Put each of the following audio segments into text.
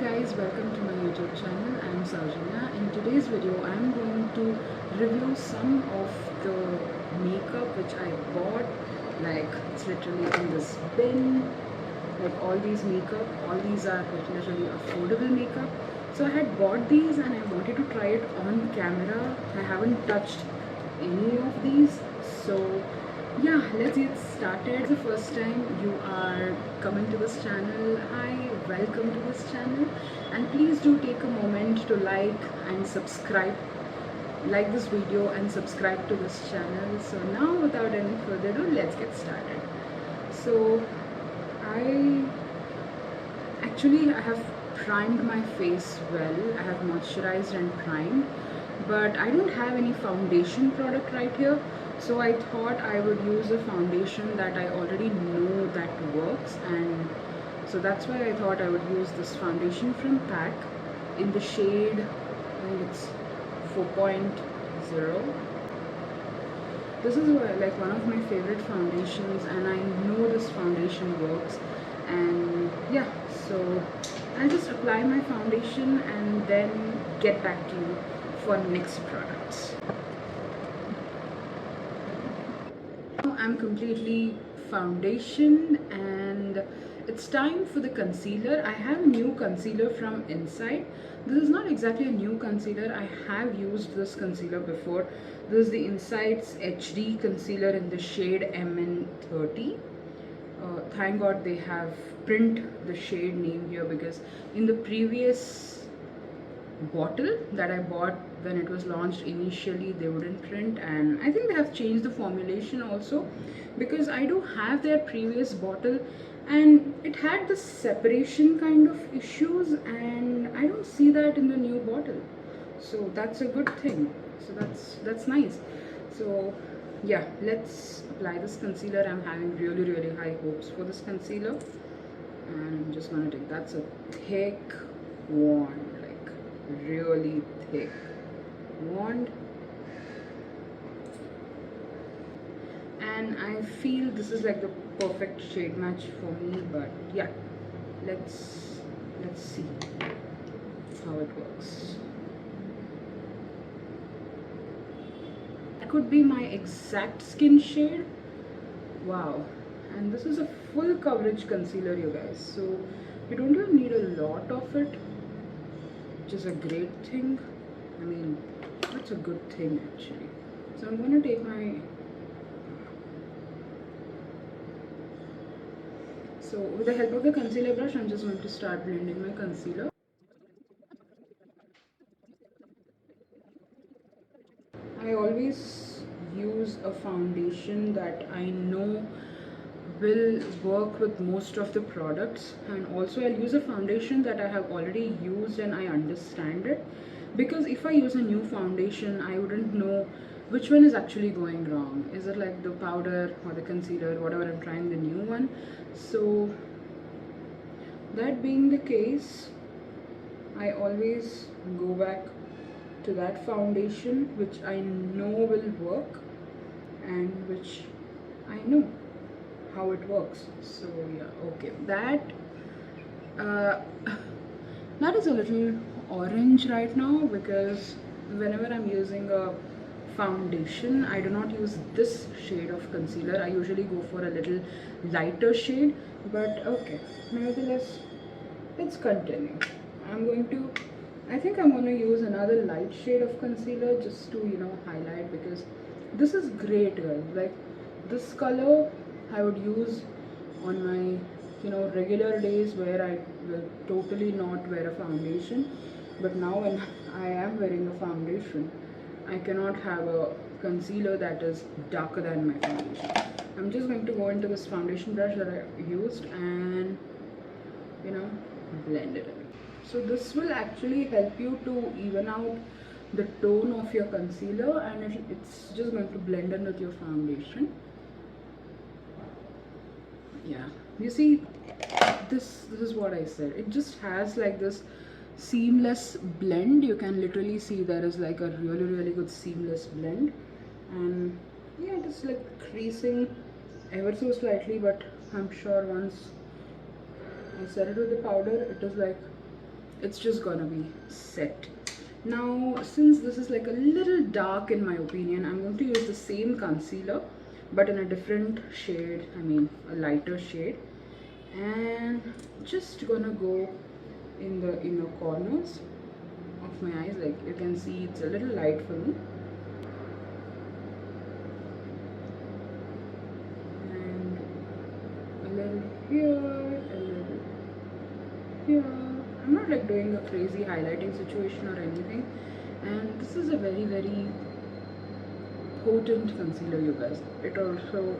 guys, welcome to my YouTube channel. I am Saujanya. In today's video I am going to review some of the makeup which I bought. Like, it's literally in this bin. Like, all these makeup, all these are literally affordable makeup. So I had bought these and I wanted to try it on camera. I haven't touched any of these, so yeah, let's get started. The first time you are coming to this channel, hi, welcome to this channel, and please do take a moment to like and subscribe, like this video and subscribe to this channel. So now, without any further ado, let's get started. So I have primed my face well. I have moisturized and primed, but I don't have any foundation product right here. So I thought I would use a foundation that I already know that works, and so that's why I thought I would use this foundation from PAC in the shade, I think it's 4.0. This is like one of my favorite foundations, and I know this foundation works. And yeah, so I'll just apply my foundation and then get back to you for next products. Now I'm completely foundation, and it's time for the concealer. I have new concealer from Inside. This is not exactly a new concealer. I have used this concealer before. This is the Inside's HD concealer in the shade MN30. Thank God they have print the shade name here, because in the previous bottle that I bought when it was launched initially, they wouldn't print, and I think they have changed the formulation also, because I do have their previous bottle and it had the separation kind of issues, and I don't see that in the new bottle, so that's a good thing. So that's nice. So yeah, let's apply this concealer. I'm having really high hopes for this concealer, and I'm just gonna take, that's a thick wand, like really thick wand, and I feel this is like the perfect shade match for me. But yeah, let's see how it works. That could be my exact skin shade. Wow. And this is a full coverage concealer, you guys, so you don't even need a lot of it, which is a great thing. I mean, that's a good thing actually. So I'm going to take my, so with the help of the concealer brush, I'm just going to start blending my concealer. I always use a foundation that I know will work with most of the products, and also I'll use a foundation that I have already used and I understand it, because if I use a new foundation, I wouldn't know which one is actually going wrong. Is it like the powder or the concealer, whatever I'm trying, the new one? So that being the case, I always go back to that foundation which I know will work and which I know how it works. So yeah, okay, uh, that is a little orange right now, because whenever I'm using a foundation, I do not use this shade of concealer. I usually go for a little lighter shade, but okay, nevertheless, let's continue. I think I'm going to use another light shade of concealer just to, highlight, because this is great, guys. Like, this color I would use on my, regular days where I will totally not wear a foundation. But now when I am wearing a foundation, I cannot have a concealer that is darker than my foundation. I'm just going to go into this foundation brush that I used and, blend it in. So this will actually help you to even out the tone of your concealer, and it's just going to blend in with your foundation. Yeah, you see, this is what I said. It just has like this seamless blend. You can literally see there is like a really good seamless blend, and yeah, it is like creasing ever so slightly, but I'm sure once I set it with the powder, it's just gonna be set. Now since this is like a little dark in my opinion, I'm going to use the same concealer but in a different shade, I mean a lighter shade, and just gonna go in the inner corners of my eyes. Like you can see, it's a little light for me, and a little here, a little here. I'm not like doing a crazy highlighting situation or anything, and this is a very very potent concealer, you guys. It also,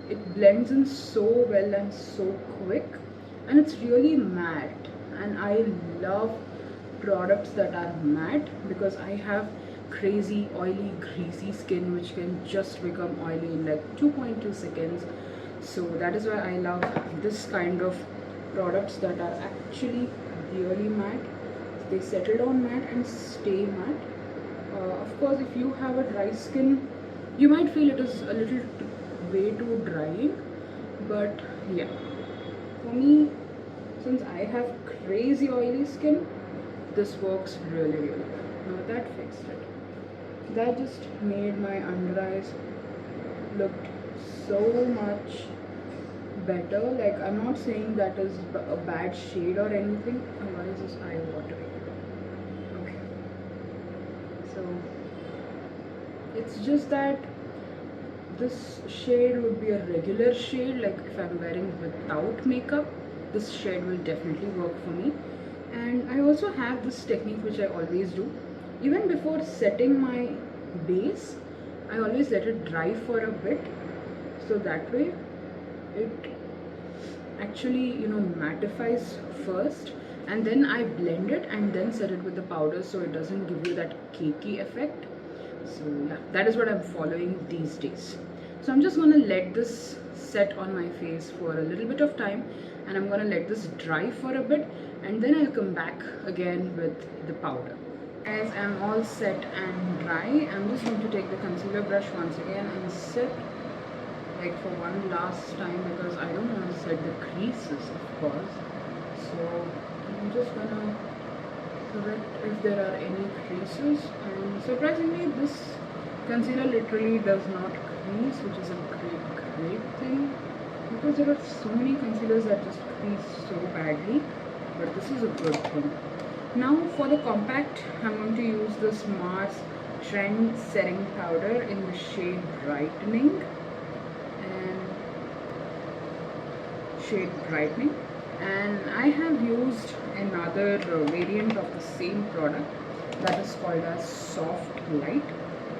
it blends in so well and so quick, and it's really matte, and I love products that are matte because I have crazy oily greasy skin which can just become oily in like 2.2 seconds. So that is why I love this kind of products that are actually really matte. They settle down matte and stay matte. Of course, if you have a dry skin, you might feel it is a little way too drying, but yeah, for me, since I have crazy oily skin, this works really really well. Now that fixed it. That just made my under eyes look so much better. Like, I'm not saying that is a bad shade or anything. Oh, why is this eye watering? Okay, so it's just that this shade would be a regular shade. Like if I'm wearing without makeup, this shade will definitely work for me. And I also have this technique which I always do. Even before setting my base, I always let it dry for a bit, so that way it actually, you know, mattifies first, and then I blend it and then set it with the powder, so it doesn't give you that cakey effect. So yeah, that is what I'm following these days. So I'm just going to let this set on my face for a little bit of time, and I'm going to let this dry for a bit, and then I'll come back again with the powder. As I'm all set and dry, I'm just going to take the concealer brush once again and set like for one last time, because I don't want to set the creases, of course. So I'm just gonna correct if there are any creases, and surprisingly this concealer literally does not crease, which is a great thing, because there are so many concealers that just crease so badly, but this is a good thing. Now for the compact, I'm going to use this Mars Trend Setting Powder in the shade Brightening, and I have used another variant of the same product that is called as Soft Light,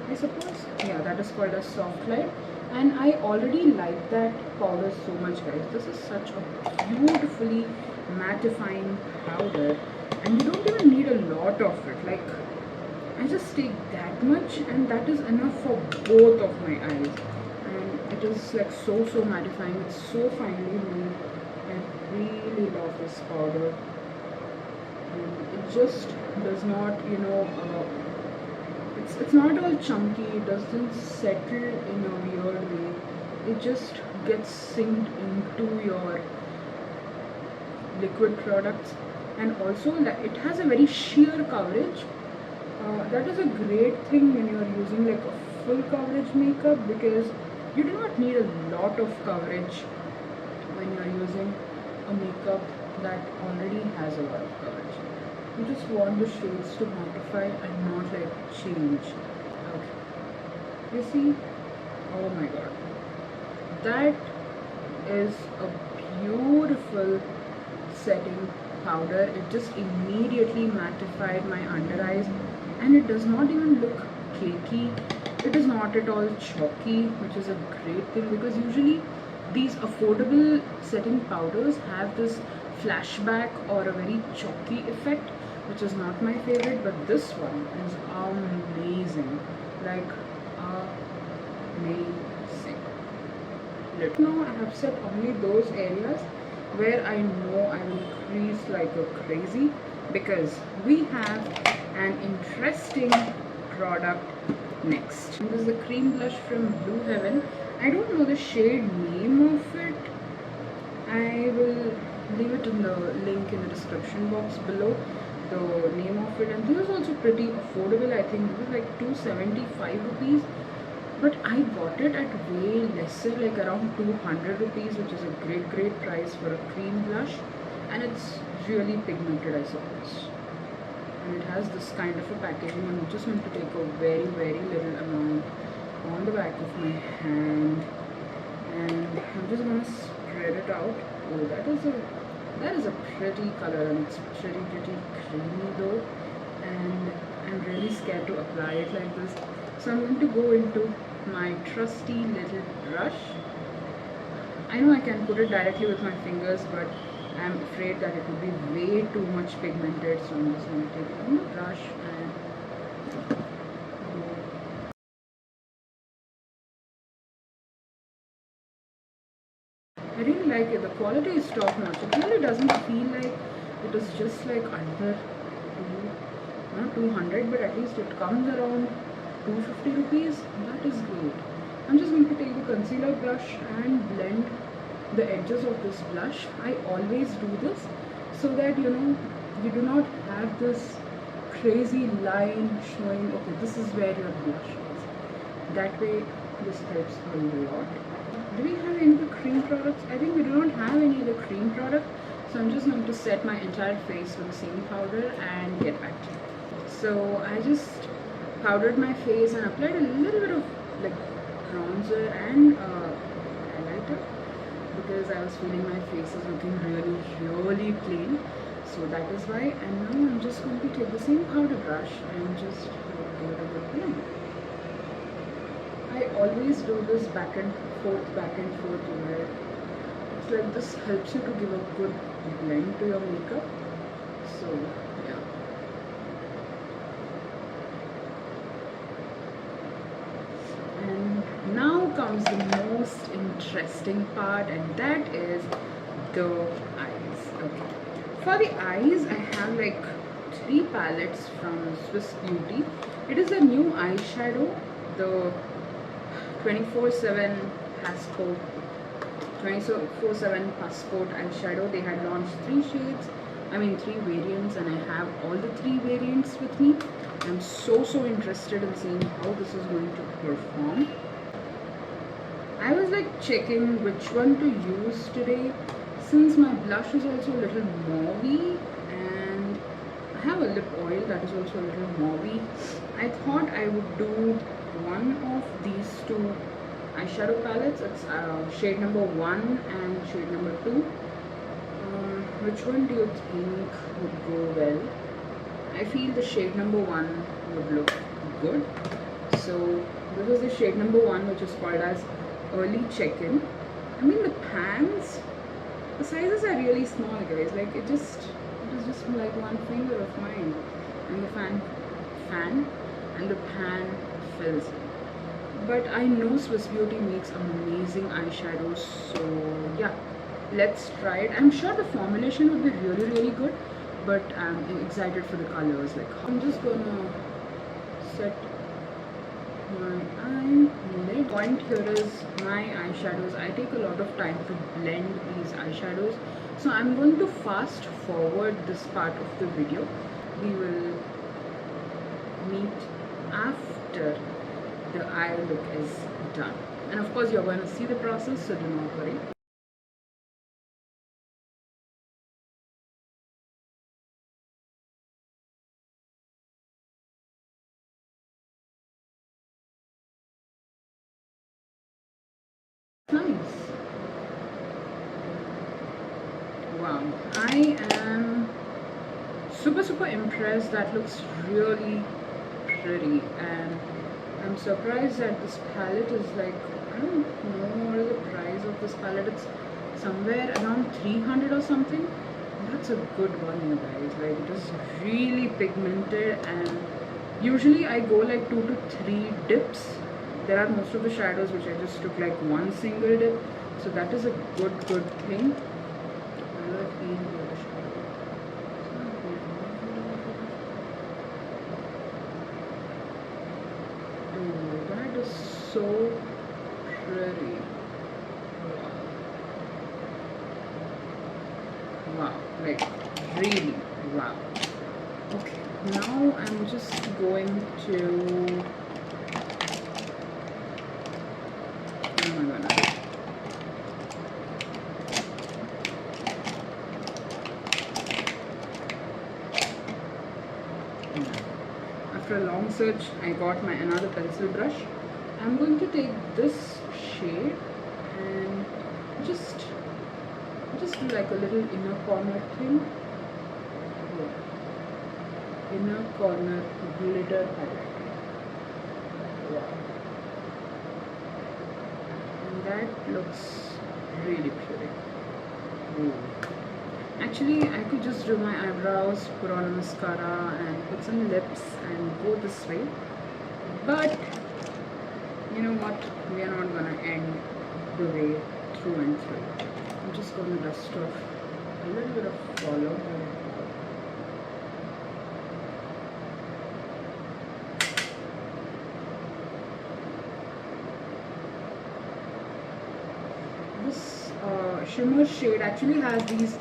I suppose. Yeah, that is called as Soft Light, and I already like that powder so much, guys. This is such a beautifully mattifying powder, and you don't even need a lot of it. Like, I just take that much and that is enough for both of my eyes. It is like so mattifying. It's so finely made. I really love this powder, and it just does not, you know, it's not all chunky. It doesn't settle in a weird way. It just gets synced into your liquid products, and also it has a very sheer coverage. That is a great thing when you are using like a full coverage makeup, because you do not need a lot of coverage when you are using a makeup that already has a lot of coverage. You just want the shades to mattify and not like change. Okay, you see, oh my god, that is a beautiful setting powder. It just immediately mattified my under eyes, and it does not even look cakey. It is not at all chalky, which is a great thing, because usually these affordable setting powders have this flashback or a very chalky effect, which is not my favorite. But this one is amazing, like amazing. Now I have set only those areas where I know I will crease like a crazy, because we have an interesting product next. This is the cream blush from Blue Heaven. I don't know the shade name of it. I will leave it in the link in the description box below, the name of it. And this is also pretty affordable. I think this is like 275 rupees, but I got it at way lesser, like around 200 rupees, which is a great price for a cream blush. And it's really pigmented, I suppose. And it has this kind of a packaging. I'm just going to take a very little amount on the back of my hand, and I'm just going to spread it out. Oh, that is a pretty color, and it's pretty creamy though, and I'm really scared to apply it like this. So I'm going to go into my trusty little brush. I know I can put it directly with my fingers, but I'm afraid that it would be way too much pigmented, so I'm just going to take it on the brush and I really like it. The quality is top notch. It really doesn't feel like it is just like under not 200, but at least it comes around 250 rupees. That is great. I'm just going to take the concealer brush and blend the edges of this blush. I always do this so that you do not have this crazy line showing, okay, this is where your blush is. That way this helps a lot. Do we have any of the cream products? I think we do not have any of the cream product, so I'm just going to set my entire face with the same powder and get back to you. So I just powdered my face and applied a little bit of like bronzer and highlighter, because I was feeling my face is looking really plain. So that is why. And now I'm just going to take the same powder brush and just give it a good blend. I always do this back and forth, where it's like this helps you to give a good blend to your makeup. So yeah. And now comes the most interesting part, and that is the eyes. Okay. For the eyes, I have like 3 palettes from Swiss Beauty. It is a new eyeshadow, the 24/7 Passport 24/7 Passport eyeshadow. They had launched 3 shades, 3 variants, and I have all the 3 variants with me. I'm so interested in seeing how this is going to perform. I was like checking which one to use today, since my blush is also a little mauvey and I have a lip oil that is also a little mauvey. I thought I would do one of these 2 eyeshadow palettes. It's shade number 1 and shade number 2. Which one do you think would go well? I feel the shade number 1 would look good. So this is the shade number 1, which is called as Early Check-In. The pans, the sizes are really small, guys. Like it is just like one finger of mine, and the fan and the pan fills it. But I know Swiss Beauty makes amazing eyeshadows, so yeah, let's try it. I'm sure the formulation would be really good, but I'm excited for the colors. Like I'm just gonna set my eyelid. Point here is my eyeshadows. I take a lot of time to blend these eyeshadows, so I'm going to fast forward this part of the video. We will meet after the eye look is done, and of course you're going to see the process, so do not worry. Nice. Wow, I am super impressed. That looks really pretty, and I'm surprised that this palette is like, I don't know what is the price of this palette. It's somewhere around 300 or something. That's a good one, you guys. Like it is really pigmented, and usually I go like 2 to 3 dips. There are most of the shadows which I just took like one single dip, so that is a good thing. Oh, that is so pretty. Like, really, wow. Okay, now I'm just going to, oh my goodness. After a long search, I got my another pencil brush. I'm going to take this shade and just do like a little inner corner thing. Yeah. Inner corner glitter highlight. Wow. And that looks really pretty. Ooh. Actually, I could just do my eyebrows, put on a mascara and put some lips and go this way. But you know what? We are not gonna end the way through and through. I'm just gonna dust off a little bit of follow. This shimmer shade actually has these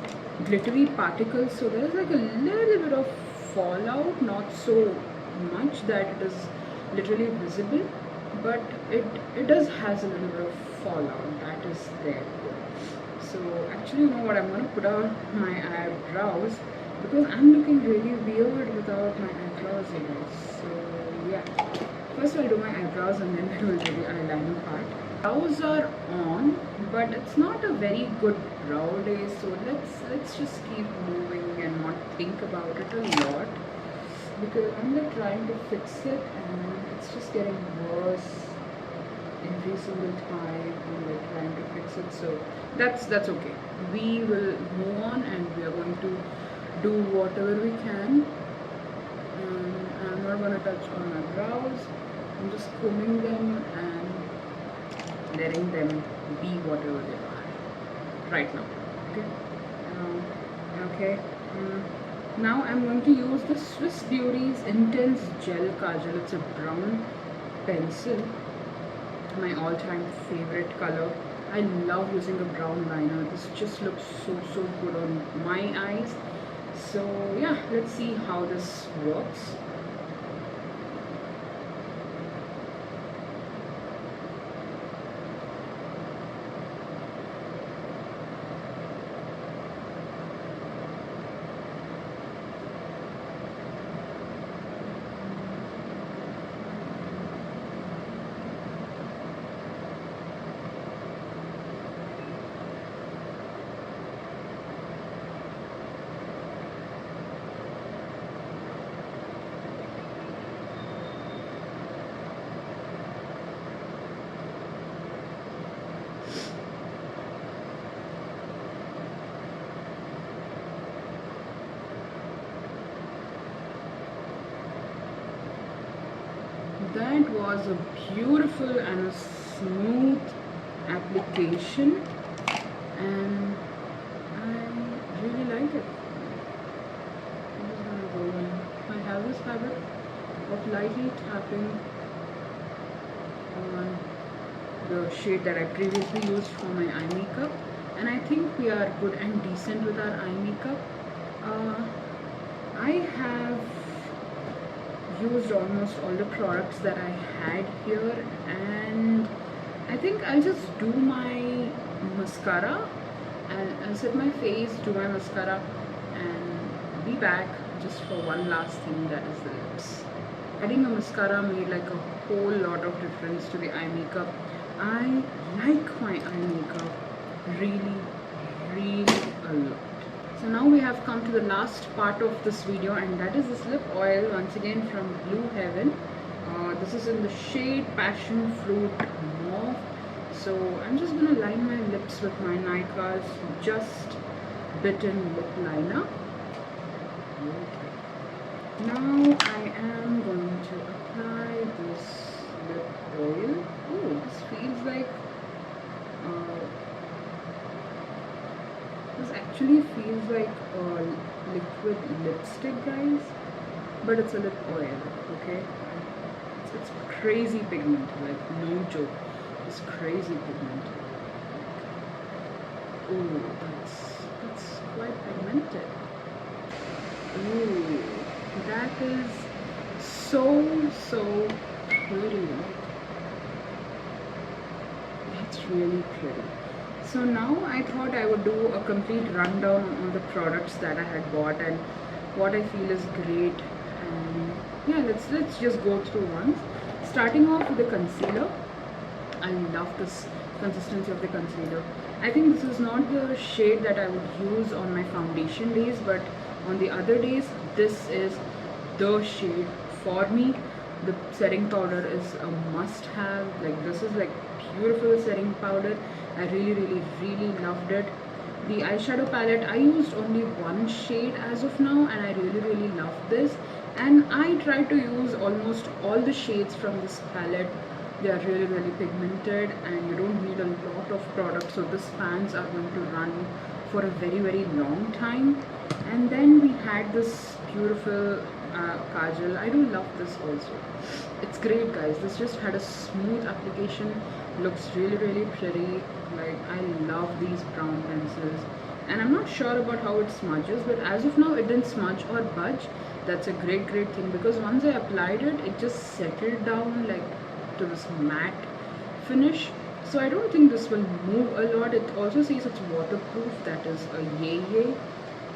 glittery particles, so there is like a little bit of fallout, not so much that it is literally visible, but it does has a little bit of fallout that is there. So actually, you know what, I'm gonna put on my eyebrows because I'm looking really weird without my eyebrows, you guys. So yeah, first I'll do my eyebrows and then I will do the eyeliner part. Brows are on, but it's not a very good brow day, so let's just keep moving and not think about it a lot, because I'm like trying to fix it and it's just getting worse every single time I'm like trying to fix it. So that's okay. We will move on and we are going to do whatever we can. I'm not gonna touch on my brows. I'm just combing them and letting them be whatever they are right now. Okay. Okay. Now I'm going to use the Swiss Beauty's Intense Gel Kajal. It's a brown pencil, my all-time favorite color. I love using a brown liner. This just looks so good on my eyes. So yeah, let's see how this works. That was a beautiful and a smooth application, and I really like it. I'm just gonna go in. I have this habit of lightly tapping on the shade that I previously used for my eye makeup, and I think we are good and decent with our eye makeup. I have used almost all the products that I had here, and I think I'll just do my mascara and I'll set my face, do my mascara and be back just for one last thing, that is the lips. Adding a mascara made like a whole lot of difference to the eye makeup. I like my eye makeup really a lot. So now we have come to the last part of this video, and that is this lip oil, once again from Blue Heaven. This is in the shade Passion Fruit Mauve. So I'm just going to line my lips with my Nykaa's Just Bitten Lip Liner. Now I am going to apply this lip oil. Oh, this feels like this actually feels like a liquid lipstick, guys, but it's a lip oil. Okay, it's crazy pigment, like no joke, it's crazy pigment. Ooh, that's quite pigmented. Ooh, that is so pretty. Like, it's really pretty. So now I thought I would do a complete rundown on all the products that I had bought and what I feel is great. And yeah, let's just go through once. Starting off with the concealer. I love this consistency of the concealer. I think this is not the shade that I would use on my foundation days, but on the other days, this is the shade for me. The setting powder is a must-have. Like, this is like beautiful setting powder. I really loved it. The eyeshadow palette, I used only one shade as of now, and I really love this. And I try to use almost all the shades from this palette. They are really pigmented, and you don't need a lot of product, so the spans are going to run for a very long time. And then we had this beautiful kajal. I do love this also. It's great, guys. This just had a smooth application, looks really pretty. Like, I love these brown pencils, and I'm not sure about how it smudges, but as of now it didn't smudge or budge. That's a great thing, because once I applied it, it just settled down like to this matte finish. So I don't think this will move a lot. It also says it's waterproof. That is a yay.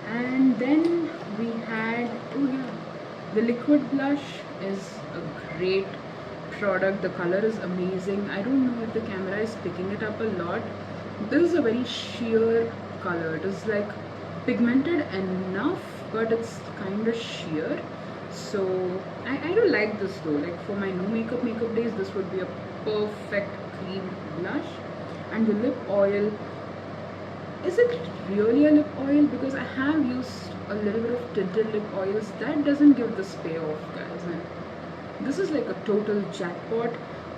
And then we had, oh yeah, the liquid blush is a great product. The color is amazing. I don't know if the camera is picking it up a lot. This is a very sheer color. It is like pigmented enough, but it's kind of sheer. So I do like this though. Like, for my no makeup days, this would be a perfect cream blush. And the lip oil, is it really a lip oil? Because I have used a little bit of tinted lip oils. That doesn't give this payoff, guys. And this is like a total jackpot.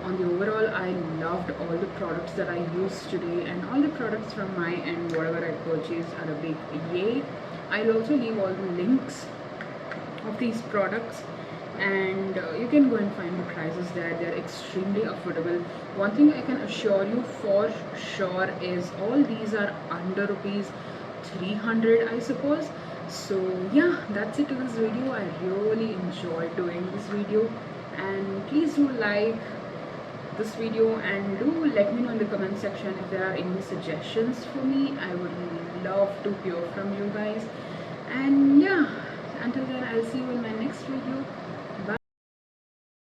On the overall, I loved all the products that I used today, and all the products from my end, whatever I purchased, are a big yay. I'll also leave all the links of these products, and you can go and find the prices there. They're extremely affordable. One thing I can assure you for sure is all these are under rupees 300, I suppose. So yeah, that's it to this video. I really enjoyed doing this video, and please do like this video, and do let me know in the comment section if there are any suggestions for me. I would love to hear from you guys. And yeah, until then, I'll see you in my next video.